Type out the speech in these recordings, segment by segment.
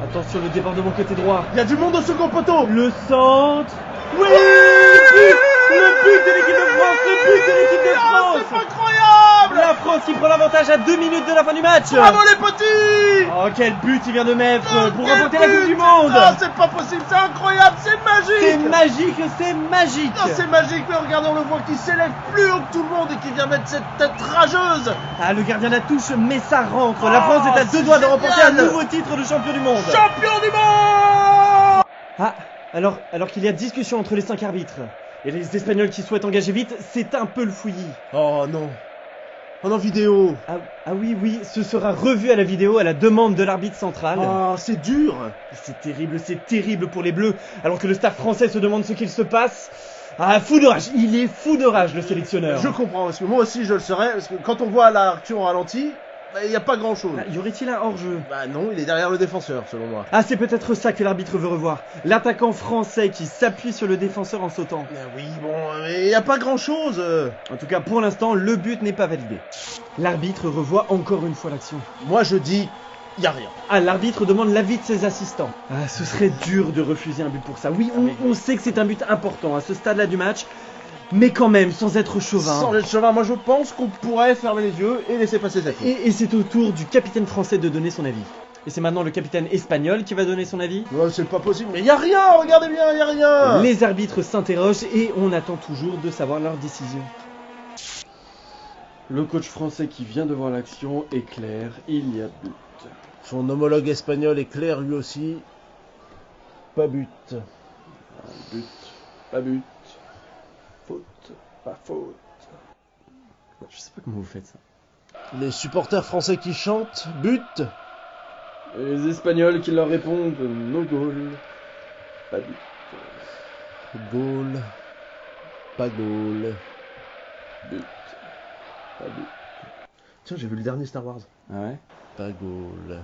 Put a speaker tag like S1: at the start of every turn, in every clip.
S1: Attention, le débordement côté droit.
S2: Il y a du monde au second poteau.
S1: Le centre.
S2: Oui,
S1: Le but de l'équipe de France. Le but de l'équipe de France.
S2: c'est incroyable.
S1: La France qui prend l'avantage à 2 minutes de la fin du match.
S2: Bravo les petits.
S1: Oh, quel but il vient de mettre pour
S2: Quel
S1: remporter la Coupe
S2: but.
S1: du Monde.
S2: Ah, c'est pas possible, c'est incroyable, c'est
S1: C'est
S2: magique.
S1: magique, c'est magique.
S2: Ah, c'est magique, mais regardez, on le voit qui s'élève plus haut que tout le monde et qui vient mettre cette tête rageuse.
S1: Ah, le gardien la touche, mais ça rentre. La
S2: Oh,
S1: France est à 2 doigts de
S2: c'est
S1: remporter un
S2: génial.
S1: nouveau titre de champion du monde.
S2: Champion du monde.
S1: Ah, alors qu'il y a discussion entre les 5 arbitres et les Espagnols qui souhaitent engager vite, c'est un peu le fouillis.
S2: Oh non. Oh non, vidéo.
S1: Ah oui, ce sera revu à la vidéo à la demande de l'arbitre central.
S2: Oh, c'est dur.
S1: C'est terrible pour les Bleus, alors que le staff français se demande ce qu'il se passe. Ah, fou de rage, il est fou de rage le sélectionneur.
S2: Je comprends, parce que moi aussi je le serais, parce que quand on voit l'action au ralenti, il n'y a pas grand chose.
S1: Ah, y aurait-il un hors-jeu?
S2: Bah non, il est derrière le défenseur, selon moi.
S1: Ah, c'est peut-être ça que l'arbitre veut revoir. L'attaquant français qui s'appuie sur le défenseur en sautant.
S2: Oui, bon, mais il n'y a pas grand chose.
S1: En tout cas, pour l'instant, le but n'est pas validé. L'arbitre revoit encore une fois l'action.
S2: Moi je dis, il n'y a rien.
S1: Ah, l'arbitre demande l'avis de ses assistants. Ah, ce serait dur de refuser un but pour ça. Oui, on sait que c'est un but important à ce stade-là du match, mais quand même, sans être chauvin.
S2: Sans être chauvin, moi je pense qu'on pourrait fermer les yeux et laisser passer cette ligne.
S1: Et c'est au tour du capitaine français de donner son avis. Et c'est maintenant le capitaine espagnol qui va donner son avis.
S2: Ouais, c'est pas possible, mais il n'y a rien, regardez bien, il n'y a rien.
S1: Les arbitres s'interrogent et on attend toujours de savoir leur décision. Le coach français qui vient de voir l'action est clair, il y a but.
S2: Son homologue espagnol est clair lui aussi. Pas but.
S1: But, pas but. Faute, pas faute. Je sais pas comment vous faites ça.
S2: Les supporters français qui chantent, but.
S1: Et les Espagnols qui leur répondent no goal, pas but.
S2: Goal. Pas goal.
S1: But, pas but.
S2: Tiens, j'ai vu le dernier Star Wars.
S1: Ah ouais?
S2: Pas goal.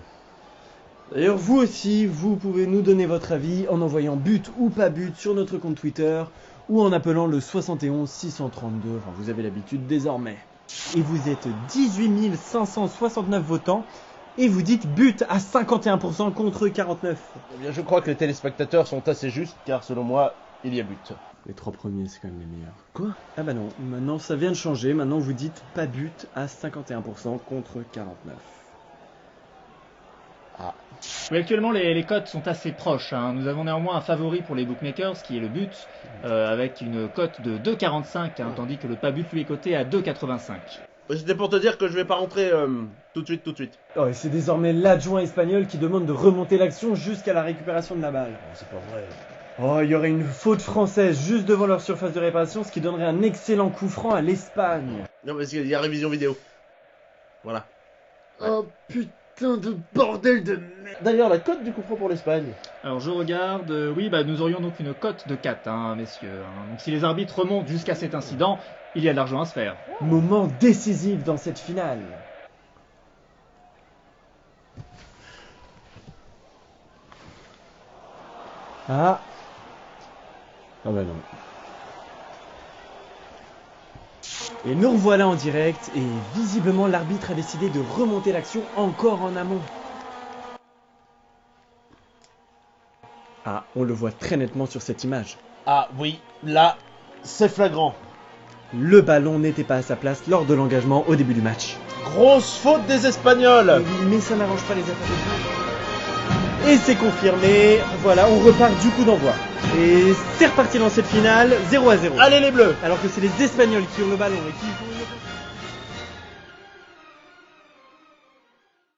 S1: D'ailleurs, vous aussi, vous pouvez nous donner votre avis en envoyant but ou pas but sur notre compte Twitter ou en appelant le 71 632. Enfin, vous avez l'habitude désormais. Et vous êtes 18 569 votants et vous dites but à 51% contre 49%.
S2: Eh bien, je crois que les téléspectateurs sont assez justes car selon moi, il y a but.
S1: Les 3 premiers, c'est quand même les meilleurs.
S2: Quoi?
S1: Ah bah non, maintenant ça vient de changer. Maintenant vous dites pas but à 51% contre 49%.
S2: Ah.
S3: Oui, actuellement les cotes sont assez proches, hein. Nous avons néanmoins un favori pour les bookmakers qui est le but avec une cote de 2,45 hein, tandis que le pas but lui est coté à 2,85.
S2: C'était pour te dire que je vais pas rentrer tout de suite.
S1: Oh, et c'est désormais l'adjoint espagnol qui demande de remonter l'action jusqu'à la récupération de la balle.
S2: C'est pas vrai.
S1: Oh, il y aurait une faute française juste devant leur surface de réparation, ce qui donnerait un excellent coup franc à l'Espagne.
S2: Non, parce qu'il y a révision vidéo. Voilà.
S1: Oh putain de bordel de merde.
S2: D'ailleurs, la cote du coup franc pour l'Espagne.
S3: Alors je regarde, oui nous aurions donc une cote de 4 hein, messieurs. Hein. Donc si les arbitres remontent jusqu'à cet incident, il y a de l'argent à se faire.
S1: Moment décisif dans cette finale. Ah bah non. Et nous revoilà en direct et visiblement l'arbitre a décidé de remonter l'action encore en amont. Ah, on le voit très nettement sur cette image.
S2: Ah oui, là, c'est flagrant.
S1: Le ballon n'était pas à sa place lors de l'engagement au début du match.
S2: Grosse faute des Espagnols.
S1: Mais ça n'arrange pas les affaires de jeu. Et c'est confirmé, voilà, on repart du coup d'envoi. Et c'est reparti dans cette finale, 0-0.
S2: Allez les Bleus.
S1: Alors que c'est les Espagnols qui ont le ballon et qui jouent une...